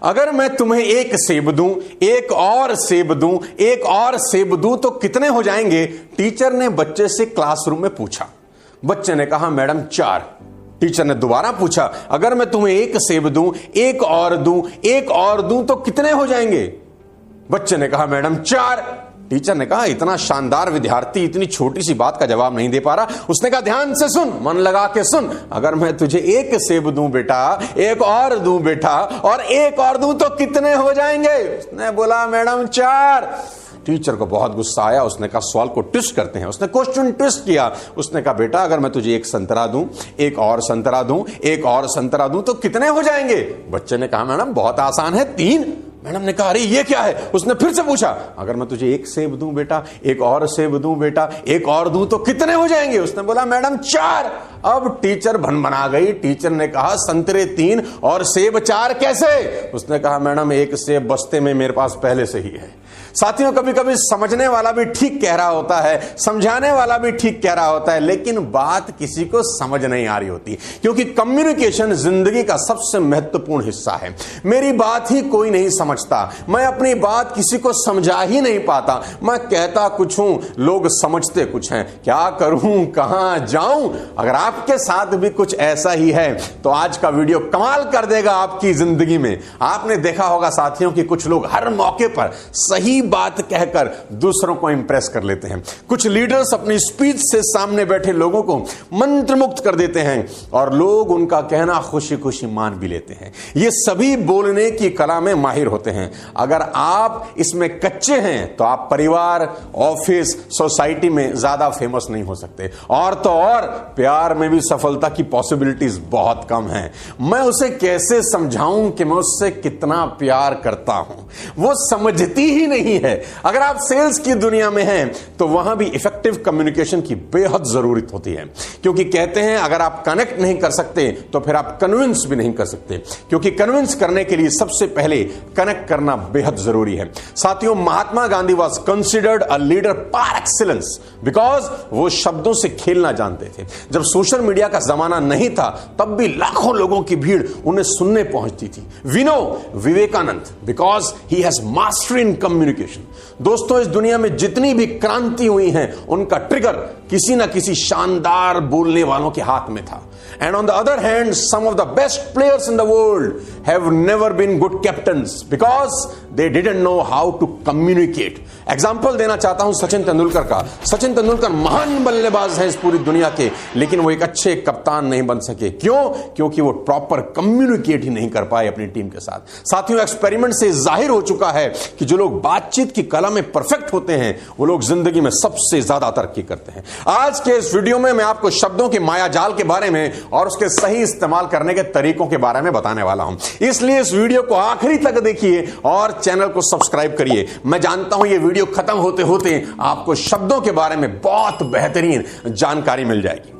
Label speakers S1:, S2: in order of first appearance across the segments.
S1: अगर मैं तुम्हें एक सेब दूं, एक और सेब दूं, एक और सेब दूं तो कितने हो जाएंगे? टीचर ने बच्चे से क्लासरूम में पूछा। बच्चे ने कहा मैडम 4। टीचर ने दोबारा पूछा, अगर मैं तुम्हें एक सेब दूं, एक और दूं, एक और दूं तो कितने हो जाएंगे? बच्चे ने कहा मैडम 4। टीचर ने कहा इतना शानदार विद्यार्थी इतनी छोटी सी बात का जवाब नहीं दे पा रहा। उसने कहा ध्यान से सुन, मन लगा के सुन, अगर मैं तुझे एक सेब दूं बेटा, एक और दूं बेटा, और एक और दूं तो कितने हो जाएंगे? उसने बोला मैडम 4। टीचर को बहुत गुस्सा आया। उसने कहा सवाल को ट्विस्ट करते हैं। उसने क्वेश्चन ट्विस्ट किया। उसने कहा बेटा अगर मैं तुझे एक संतरा दूं, एक और संतरा दूं, एक और संतरा दूं तो कितने हो जाएंगे? बच्चे ने कहा मैडम बहुत आसान है, 3। मैडम ने कहा अरे ये क्या है? उसने फिर से पूछा, अगर मैं तुझे एक सेब दूं बेटा, एक और सेब दूं बेटा, एक और दूं तो कितने हो जाएंगे? उसने बोला मैडम 4। अब टीचर भनभना गई। टीचर ने कहा संतरे 3 और सेब 4 कैसे? उसने कहा मैडम एक सेब बस्ते में मेरे पास पहले से ही है। साथियों कभी कभी समझने वाला भी ठीक कह रहा होता है, समझाने वाला भी ठीक कह रहा होता है, लेकिन बात किसी को समझ नहीं आ रही होती, क्योंकि कम्युनिकेशन जिंदगी का सबसे महत्वपूर्ण हिस्सा है। मेरी बात ही कोई नहीं समझता, मैं अपनी बात किसी को समझा ही नहीं पाता, मैं कहता कुछ हूं, लोग समझते कुछ हैं, क्या करूं, कहां जाऊं? अगर आपके साथ भी कुछ ऐसा ही है तो आज का वीडियो कमाल कर देगा आपकी जिंदगी में। आपने देखा होगा साथियों कि कुछ लोग हर मौके पर सही बात कहकर दूसरों को इंप्रेस कर लेते हैं। कुछ लीडर्स अपनी स्पीच से सामने बैठे लोगों को मंत्रमुग्ध कर देते हैं और लोग उनका कहना खुशी खुशी मान भी लेते हैं। ये सभी बोलने की कला में माहिर होते हैं। अगर आप इसमें कच्चे हैं तो आप परिवार, ऑफिस, सोसाइटी में ज्यादा फेमस नहीं हो सकते, और तो और प्यार में भी सफलता की पॉसिबिलिटीज बहुत कम है। मैं उसे कैसे समझाऊं कि मैं उससे कितना प्यार करता हूं? वो समझती ही नहीं है। अगर आप सेल्स की दुनिया में हैं तो वहां भी इफेक्टिव कम्युनिकेशन की बेहद जरूरत होती है, क्योंकि कहते हैं अगर आप कनेक्ट नहीं कर सकते तो फिर आप कन्विंस भी नहीं कर सकते, क्योंकि कन्विंस करने के लिए सबसे पहले कनेक्ट करना बेहद जरूरी है। साथियों Mahatma Gandhi was considered a leader par excellence because वो शब्दों से खेलना जानते थे। जब सोशल मीडिया का जमाना नहीं था तब भी लाखों लोगों की भीड़ उन्हें सुनने पहुंचती थी। We know Vivekananda because he has mastery in communication. दोस्तों इस दुनिया में जितनी भी क्रांति हुई हैं उनका ट्रिगर किसी ना किसी शानदार बोलने वालों के हाथ में था। And on the other hand, some of the best players in the world have never been good captains because they didn't know how to communicate. Example देना चाहता हूं सचिन तेंदुलकर का। सचिन तेंदुलकर महान बल्लेबाज हैं इस पूरी दुनिया के, लेकिन वो एक अच्छे कप्तान नहीं बन सके। क्यों? क्योंकि वो प्रॉपर कम्युनिकेट ही नहीं कर पाए अपनी टीम के साथ। साथियों एक्सपेरिमेंट से जाहिर हो चुका है कि जो लोग बातचीत की कला में परफेक्ट होते हैं वो लोग जिंदगी में सबसे ज्यादा तरक्की करते हैं। आज के इस वीडियो में मैं आपको शब्दों के मायाजाल के बारे में और उसके सही इस्तेमाल करने के तरीकों के बारे में बताने वाला हूं, इसलिए इस वीडियो को आखिरी तक देखिए और चैनल को सब्सक्राइब करिए। मैं जानता हूं ये वीडियो खत्म होते होते आपको शब्दों के बारे में बहुत बेहतरीन जानकारी मिल जाएगी।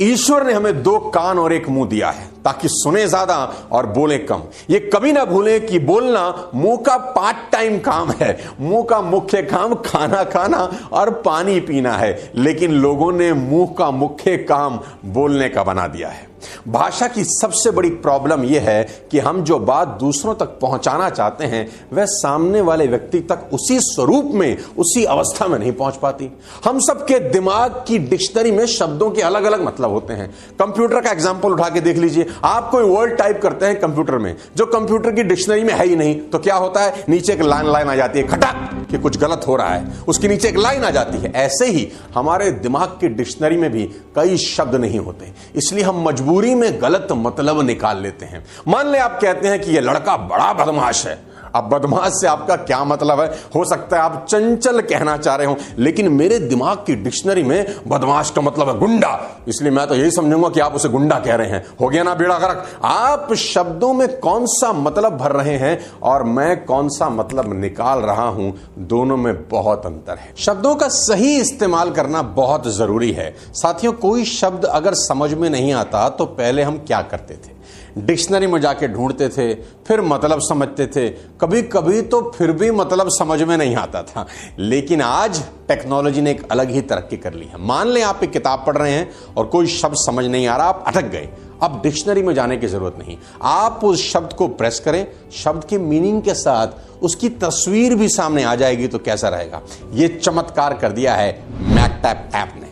S1: ईश्वर ने हमें 2 कान और 1 मुंह दिया है ताकि सुने ज्यादा और बोले कम। ये कभी ना भूलें कि बोलना मुंह का पार्ट टाइम काम है। मुंह का मुख्य काम खाना खाना और पानी पीना है, लेकिन लोगों ने मुंह का मुख्य काम बोलने का बना दिया है। भाषा की सबसे बड़ी प्रॉब्लम यह है कि हम जो बात दूसरों तक पहुंचाना चाहते हैं वह सामने वाले व्यक्ति तक उसी स्वरूप में, उसी अवस्था में नहीं पहुंच पाती। हम सबके दिमाग की डिक्शनरी में शब्दों के अलग अलग मतलब होते हैं। कंप्यूटर का एग्जांपल उठा के देख लीजिए। आप कोई वर्ड टाइप करते हैं कंप्यूटर में, जो कंप्यूटर की डिक्शनरी में है ही नहीं, तो क्या होता है? नीचे एक लाइन आ जाती है, खटक कि कुछ गलत हो रहा है, उसके नीचे एक लाइन आ जाती है। ऐसे ही हमारे दिमाग की डिक्शनरी में भी कई शब्द नहीं होते, इसलिए हम मजबूरी में गलत मतलब निकाल लेते हैं। मान ले आप कहते हैं कि यह लड़का बड़ा बदमाश है। अब बदमाश से आपका क्या मतलब है? हो सकता है आप चंचल कहना चाह रहे हो, लेकिन मेरे दिमाग की डिक्शनरी में बदमाश का मतलब है गुंडा, इसलिए मैं तो यही समझूंगा कि आप उसे गुंडा कह रहे हैं। हो गया ना बेड़ा गर्क? आप शब्दों में कौन सा मतलब भर रहे हैं और मैं कौन सा मतलब निकाल रहा हूं, दोनों में बहुत अंतर है। शब्दों का सही इस्तेमाल करना बहुत जरूरी है। साथियों कोई शब्द अगर समझ में नहीं आता तो पहले हम क्या करते थे? डिक्शनरी में जाके ढूंढते थे, फिर मतलब समझते थे, कभी कभी तो फिर भी मतलब समझ में नहीं आता था। लेकिन आज टेक्नोलॉजी ने एक अलग ही तरक्की कर ली है। मान लें आप एक किताब पढ़ रहे हैं और कोई शब्द समझ नहीं आ रहा, आप अटक गए, अब डिक्शनरी में जाने की जरूरत नहीं, आप उस शब्द को प्रेस करें, शब्द के मीनिंग के साथ उसकी तस्वीर भी सामने आ जाएगी, तो कैसा रहेगा। यह चमत्कार कर दिया है मैकटैप ऐप ने।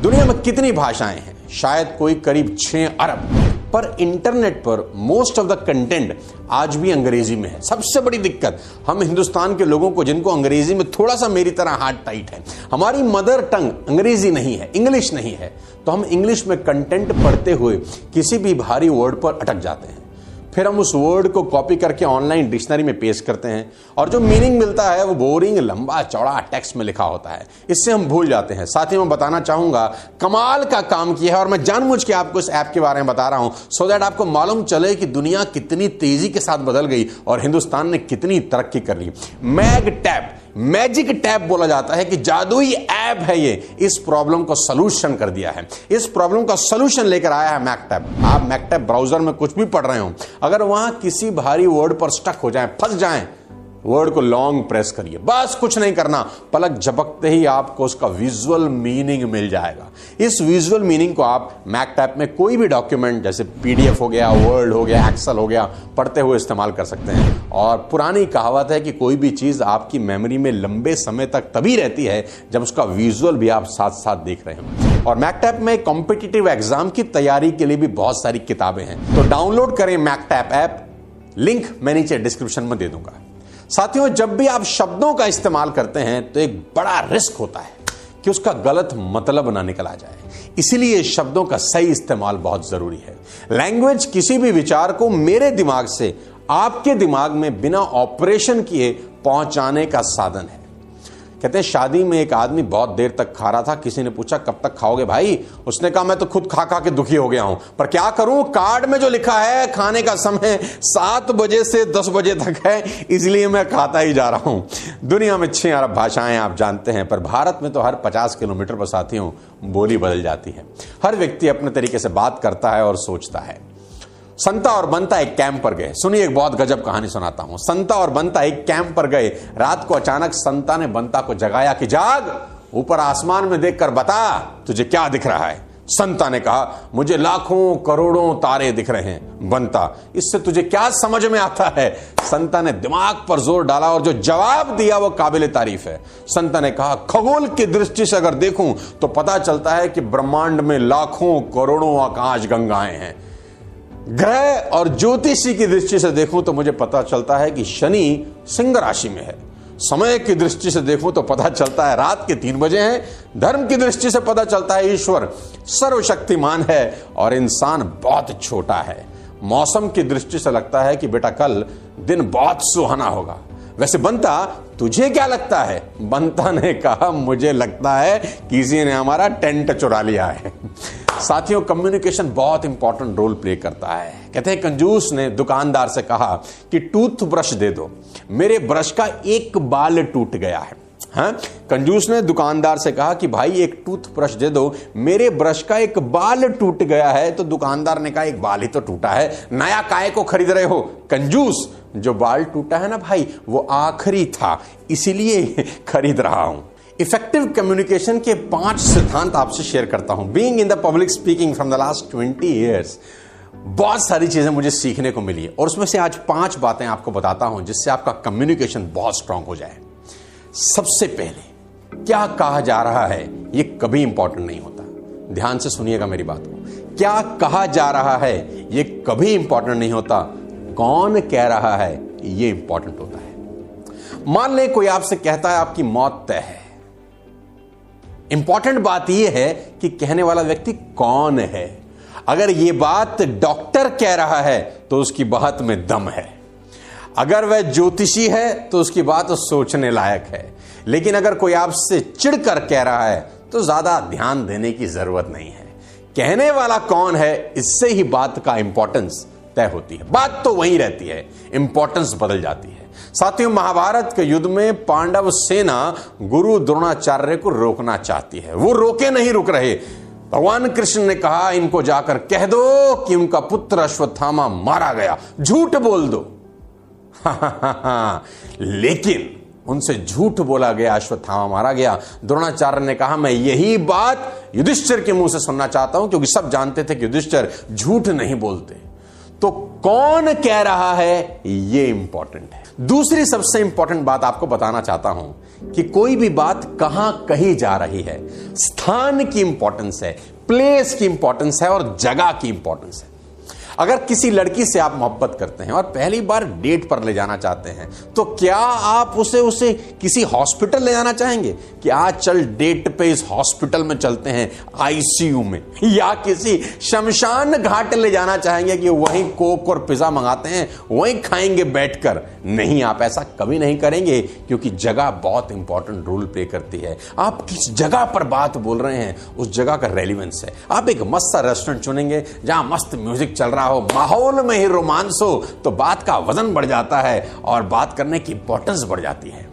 S1: दुनिया में कितनी भाषाएं हैं? शायद कोई करीब 6 अरब, पर इंटरनेट पर मोस्ट ऑफ द कंटेंट आज भी अंग्रेजी में है। सबसे बड़ी दिक्कत हम हिंदुस्तान के लोगों को, जिनको अंग्रेजी में थोड़ा सा मेरी तरह हाथ टाइट है, हमारी मदर टंग अंग्रेजी नहीं है, इंग्लिश नहीं है, तो हम इंग्लिश में कंटेंट पढ़ते हुए किसी भी भारी वर्ड पर अटक जाते हैं। फिर हम उस वर्ड को कॉपी करके ऑनलाइन डिक्शनरी में पेस्ट करते हैं और जो मीनिंग मिलता है वो बोरिंग, लंबा चौड़ा टेक्स्ट में लिखा होता है। इससे हम भूल जाते हैं। साथ ही मैं बताना चाहूंगा, कमाल का काम किया है और मैं जानबूझ के आपको इस ऐप के बारे में बता रहा हूं, सो दैट आपको मालूम चले कि दुनिया कितनी तेजी के साथ बदल गई और हिंदुस्तान ने कितनी तरक्की कर ली। मैगटैप, मैजिक टैप बोला जाता है कि जादुई ऐप है ये। इस प्रॉब्लम को सॉल्यूशन कर दिया है, इस प्रॉब्लम का सॉल्यूशन लेकर आया है मैकटैप। आप मैकटैप ब्राउजर में कुछ भी पढ़ रहे हो, अगर वहां किसी भारी वर्ड पर स्टक हो जाए, फंस जाएं, वर्ड को लॉन्ग प्रेस करिए, बस कुछ नहीं करना, पलक झपकते ही आपको उसका विजुअल मीनिंग मिल जाएगा। इस विजुअल मीनिंग को आप मैकटैप में कोई भी डॉक्यूमेंट जैसे पीडीएफ हो गया, वर्ड हो गया, एक्सेल हो गया, पढ़ते हुए इस्तेमाल कर सकते हैं। और पुरानी कहावत है कि कोई भी चीज आपकी मेमोरी में लंबे समय तक तभी रहती है जब उसका विजुअल भी आप साथ साथ देख रहे हो। और मैकटैप में कॉम्पिटिटिव एग्जाम की तैयारी के लिए भी बहुत सारी किताबें हैं, तो डाउनलोड करें मैकटैप ऐप, लिंक मैं नीचे डिस्क्रिप्शन में दे दूंगा। साथियों, जब भी आप शब्दों का इस्तेमाल करते हैं तो एक बड़ा रिस्क होता है कि उसका गलत मतलब ना निकल आ जाए, इसीलिए शब्दों का सही इस्तेमाल बहुत जरूरी है। लैंग्वेज किसी भी विचार को मेरे दिमाग से आपके दिमाग में बिना ऑपरेशन किए पहुंचाने का साधन है। कहते हैं शादी में एक आदमी बहुत देर तक खा रहा था, किसी ने पूछा कब तक खाओगे भाई? उसने कहा मैं तो खुद खा खा के दुखी हो गया हूं, पर क्या करूं, कार्ड में जो लिखा है खाने का समय 7 बजे से 10 बजे तक है, इसलिए मैं खाता ही जा रहा हूं। दुनिया में 6 अरब भाषाएं आप जानते हैं, पर भारत में तो हर 50 किलोमीटर पर साथियों बोली बदल जाती है। हर व्यक्ति अपने तरीके से बात करता है और सोचता है। संता और बंता एक कैंप पर गए। सुनिए, एक बहुत गजब कहानी सुनाता हूं। संता और बंता एक कैंप पर गए। रात को अचानक संता ने बंता को जगाया कि जाग, ऊपर आसमान में देखकर बता तुझे क्या दिख रहा है। संता ने कहा मुझे लाखों करोड़ों तारे दिख रहे हैं। बंता, इससे तुझे क्या समझ में आता है? संता ने दिमाग पर जोर डाला और जो जवाब दिया वो काबिले तारीफ है। संता ने कहा खगोल की दृष्टि से अगर देखूं तो पता चलता है कि ब्रह्मांड में लाखों करोड़ों आकाश गंगाएं हैं। ग्रह और ज्योतिषी की दृष्टि से देखूं तो मुझे पता चलता है कि शनि सिंह राशि में है। समय की दृष्टि से देखूं तो पता चलता है रात के 3 बजे हैं। धर्म की दृष्टि से पता चलता है ईश्वर सर्वशक्तिमान है और इंसान बहुत छोटा है। मौसम की दृष्टि से लगता है कि बेटा कल दिन बहुत सुहाना होगा। वैसे बंता, तुझे क्या लगता है? बंता ने कहा मुझे लगता है किसी ने हमारा टेंट चुरा लिया है। साथियों, कम्युनिकेशन बहुत इंपॉर्टेंट रोल प्ले करता है। कहते हैं कंजूस ने दुकानदार से कहा कि टूथब्रश दे दो, मेरे ब्रश का एक बाल टूट गया है। हाँ, कंजूस ने दुकानदार से कहा कि भाई एक टूथब्रश दे दो, मेरे ब्रश का एक बाल टूट गया है। तो दुकानदार ने कहा एक बाल ही तो टूटा है, नया काहे को खरीद रहे हो? कंजूस, जो बाल टूटा है ना भाई, वो आखिरी था, इसीलिए खरीद रहा हूं। इफेक्टिव कम्युनिकेशन के 5 सिद्धांत आपसे शेयर करता हूं। Being in the public speaking from the last 20 years, बहुत सारी चीजें मुझे सीखने को मिली है और उसमें से आज 5 बातें आपको बताता हूं जिससे आपका कम्युनिकेशन बहुत स्ट्रांग हो जाए। सबसे पहले, क्या कहा जा रहा है यह कभी इंपॉर्टेंट नहीं होता। ध्यान से सुनिएगा मेरी बात को। क्या कहा जा रहा है यह कभी इंपॉर्टेंट नहीं होता, कौन कह रहा है यह इंपॉर्टेंट होता है। मान ले कोई आपसे कहता है आपकी मौत तय है। इंपॉर्टेंट बात यह है कि कहने वाला व्यक्ति कौन है। अगर यह बात डॉक्टर कह रहा है तो उसकी बात में दम है। अगर वह ज्योतिषी है तो उसकी बात सोचने लायक है। लेकिन अगर कोई आपसे चिढ़कर कह रहा है तो ज्यादा ध्यान देने की जरूरत नहीं है। कहने वाला कौन है, इससे ही बात का इंपॉर्टेंस तय होती है। बात तो वहीं रहती है, इंपॉर्टेंस बदल जाती है। साथियों, महाभारत के युद्ध में पांडव सेना गुरु द्रोणाचार्य को रोकना चाहती है। वो रोके नहीं रुक रहे। भगवान कृष्ण ने कहा इनको जाकर कह दो कि उनका पुत्र अश्वत्थामा मारा गया, झूठ बोल दो। लेकिन उनसे झूठ बोला गया, अश्वत्थामा मारा गया। द्रोणाचार्य ने कहा मैं यही बात युधिष्ठिर के मुंह से सुनना चाहता हूं, क्योंकि सब जानते थे कि युधिष्ठिर झूठ नहीं बोलते। तो कौन कह रहा है, ये इंपॉर्टेंट है। दूसरी सबसे इंपॉर्टेंट बात आपको बताना चाहता हूं कि कोई भी बात कहां कही जा रही है, स्थान की इंपॉर्टेंस है, प्लेस की इंपॉर्टेंस है और जगह की इंपॉर्टेंस है। अगर किसी लड़की से आप मोहब्बत करते हैं और पहली बार डेट पर ले जाना चाहते हैं, तो क्या आप उसे किसी हॉस्पिटल ले जाना चाहेंगे कि आज चल डेट पे इस हॉस्पिटल में चलते हैं, आईसीयू में, या किसी शमशान घाट ले जाना चाहेंगे कि वहीं कोक और पिज्जा मंगाते हैं, वहीं खाएंगे बैठकर? नहीं, आप ऐसा कभी नहीं करेंगे, क्योंकि जगह बहुत इंपॉर्टेंट रोल प्ले करती है। आप किस जगह पर बात बोल रहे हैं, उस जगह का रेलिवेंस है। आप एक मस्त सा रेस्टोरेंट चुनेंगे जहां मस्त म्यूजिक चल रहा हो, माहौल में ही रोमांस हो, तो बात का वजन बढ़ जाता है और बात करने की इंपॉर्टेंस बढ़ जाती है।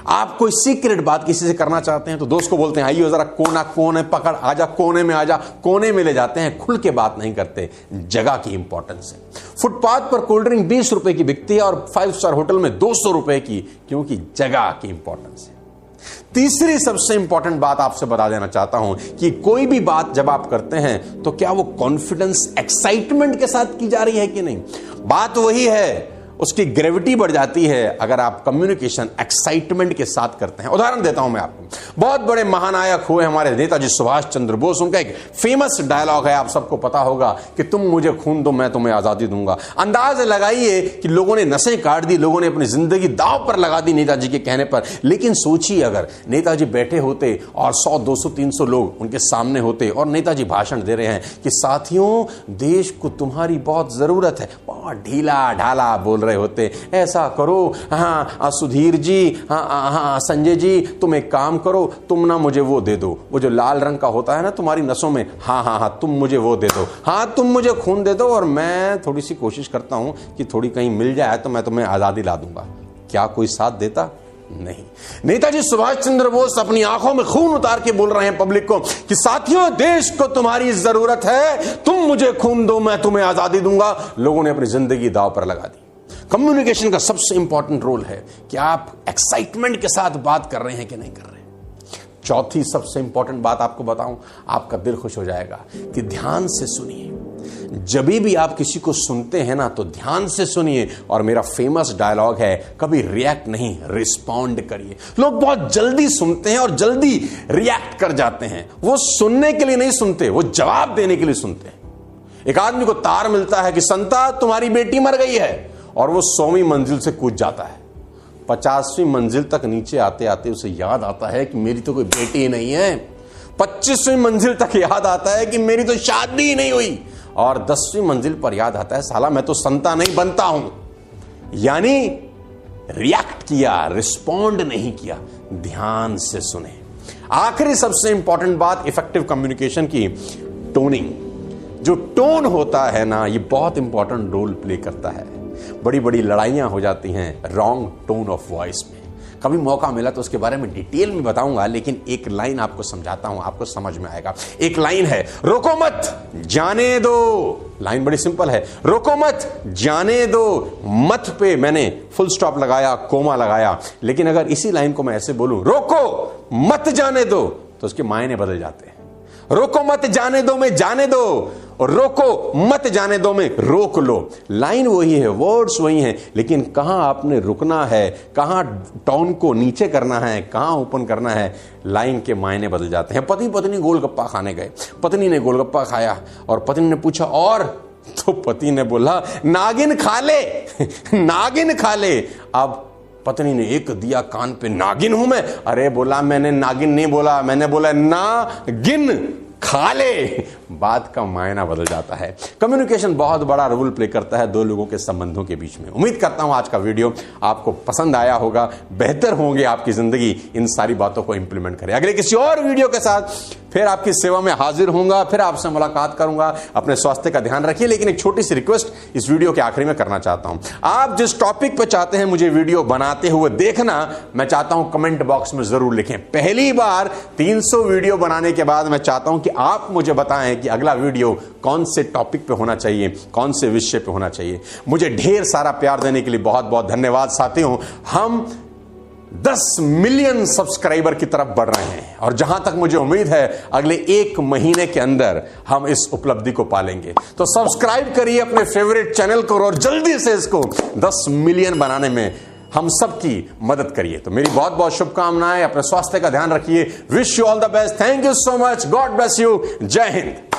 S1: आप कोई सीक्रेट बात किसी से करना चाहते हैं तो दोस्त को बोलते हैं आइए जरा कोने पकड़, आजा कोने में, आजा कोने में ले जाते हैं, खुल के बात नहीं करते। जगह की इंपॉर्टेंस है। फुटपाथ पर कोल्ड ड्रिंक 20 रुपए की बिकती है और 5 स्टार होटल में 200 रुपए की, क्योंकि जगह की इंपॉर्टेंस है। तीसरी सबसे इंपॉर्टेंट बात आपसे बता देना चाहता हूं कि कोई भी बात जब आप करते हैं तो क्या वो कॉन्फिडेंस, एक्साइटमेंट के साथ की जा रही है कि नहीं। बात वही है, उसकी ग्रेविटी बढ़ जाती है अगर आप कम्युनिकेशन एक्साइटमेंट के साथ करते हैं। उदाहरण देता हूं मैं आपको। बहुत बड़े महानायक हुए हमारे नेताजी सुभाष चंद्र बोस, उनका एक फेमस डायलॉग है, आप सबको पता होगा कि तुम मुझे खून दो मैं तुम्हें आजादी दूंगा। अंदाज लगाइए कि लोगों ने नसें काट दी, लोगों ने अपनी जिंदगी दांव पर लगा दी नेताजी के कहने पर। लेकिन सोचिए अगर नेताजी बैठे होते और 100, 200, 300 लोग उनके सामने होते और नेताजी भाषण दे रहे हैं कि साथियों देश को तुम्हारी बहुत जरूरत है, बहुत ढीला ढाला बोल रहे होते, ऐसा करो, हाँ सुधीर जी, हाँ संजय जी, तुम एक काम करो, तुम ना मुझे वो दे दो, वो जो लाल रंग का होता है ना तुम्हारी नसों में, हाँ तुम मुझे वो दे दो, हाँ तुम मुझे खून दे दो और मैं थोड़ी सी कोशिश करता हूं कि थोड़ी कहीं मिल जाए तो मैं तुम्हें आजादी ला दूंगा। क्या कोई साथ देता? नहीं। नेताजी सुभाष चंद्र बोस अपनी आंखों में खून उतार के बोल रहे हैं पब्लिक को कि साथियों देश को तुम्हारी जरूरत है, तुम मुझे खून दो मैं तुम्हें आजादी दूंगा। लोगों ने अपनी जिंदगी दांव पर लगा दी। कम्युनिकेशन का सबसे इंपॉर्टेंट रोल है कि आप एक्साइटमेंट के साथ बात कर रहे हैं कि नहीं कर रहे। चौथी सबसे इंपॉर्टेंट बात आपको बताऊं, आपका दिल खुश हो जाएगा, कि ध्यान से सुनिए। जब भी आप किसी को सुनते हैं ना तो ध्यान से सुनिए। और मेरा फेमस डायलॉग है, कभी रिएक्ट नहीं, रिस्पॉन्ड करिए। लोग बहुत जल्दी सुनते हैं और जल्दी रिएक्ट कर जाते हैं। वो सुनने के लिए नहीं सुनते, वो जवाब देने के लिए सुनते हैं। एक आदमी को तार मिलता है कि संता तुम्हारी बेटी मर गई है, और वो 100वीं मंजिल से कूद जाता है। 50वीं मंजिल तक नीचे आते आते उसे याद आता है कि मेरी तो कोई बेटी ही नहीं है। 25वीं मंजिल तक याद आता है कि मेरी तो शादी ही नहीं हुई। और 10वीं मंजिल पर याद आता है साला मैं तो संता नहीं बनता हूं। यानी रिएक्ट किया, रिस्पॉन्ड नहीं किया, ध्यान से सुने। आखिरी सबसे इंपॉर्टेंट बात इफेक्टिव कम्युनिकेशन की, टोनिंग। जो टोन होता है ना, ये बहुत इंपॉर्टेंट रोल प्ले करता है। बड़ी बड़ी लड़ाइयां हो जाती हैं रॉन्ग टोन ऑफ वॉइस में। कभी मौका मिला तो उसके बारे में डिटेल में बताऊंगा, लेकिन एक लाइन आपको समझाता हूं, आपको समझ में आएगा। एक लाइन है, रोको मत जाने दो। लाइन बड़ी सिंपल है, रोको मत जाने दो। मत पे मैंने फुल स्टॉप लगाया, कोमा लगाया। लेकिन अगर इसी लाइन को मैं ऐसे बोलूं, रोको मत जाने दो, तो उसके मायने बदल जाते हैं। रोको मत जाने दो में जाने दो, और रोको मत जाने दो में रोक लो। लाइन वही है, वर्ड्स वही हैं, लेकिन कहां आपने रुकना है, कहां टोन को नीचे करना है, कहां ओपन करना है, लाइन के मायने बदल जाते हैं। पति पत्नी गोलगप्पा खाने गए, पत्नी ने गोलगप्पा खाया और पत्नी ने पूछा और, तो पति ने बोला नागिन खा ले नागिन खा ले। अब पत्नी ने एक दिया कान पे, नागिन हूं मैं? अरे बोला मैंने नागिन नहीं बोला, मैंने बोला नागिन खा ले। बात का मायना बदल जाता है। कम्युनिकेशन बहुत बड़ा रोल प्ले करता है दो लोगों के संबंधों के बीच में। उम्मीद करता हूं आज का वीडियो आपको पसंद आया होगा, बेहतर होंगे आपकी जिंदगी इन सारी बातों को इंप्लीमेंट करें। अगले किसी और वीडियो के साथ फिर आपकी सेवा में हाजिर होऊंगा, फिर आपसे मुलाकात करूंगा। अपने स्वास्थ्य का ध्यान रखिए। लेकिन एक छोटी सी रिक्वेस्ट इस वीडियो के आखिरी में करना चाहता हूं। आप जिस टॉपिक पे चाहते हैं मुझे वीडियो बनाते हुए देखना, मैं चाहता हूं कमेंट बॉक्स में जरूर लिखें। पहली बार 300 वीडियो बनाने के बाद मैं चाहता हूं कि आप मुझे बताएं कि अगला वीडियो कौन से टॉपिक पे होना चाहिए, कौन से विषय पे होना चाहिए। मुझे ढेर सारा प्यार देने के लिए बहुत बहुत धन्यवाद साथियों। हम 10 मिलियन सब्सक्राइबर की तरफ बढ़ रहे हैं और जहां तक मुझे उम्मीद है अगले 1 महीने के अंदर हम इस उपलब्धि को पालेंगे। तो सब्सक्राइब करिए अपने फेवरेट चैनल को और जल्दी से इसको 10 मिलियन बनाने में हम सबकी मदद करिए। तो मेरी बहुत बहुत शुभकामनाएं। अपने स्वास्थ्य का ध्यान रखिए। Wish you all the best. Thank you so much. God bless you. जय हिंद।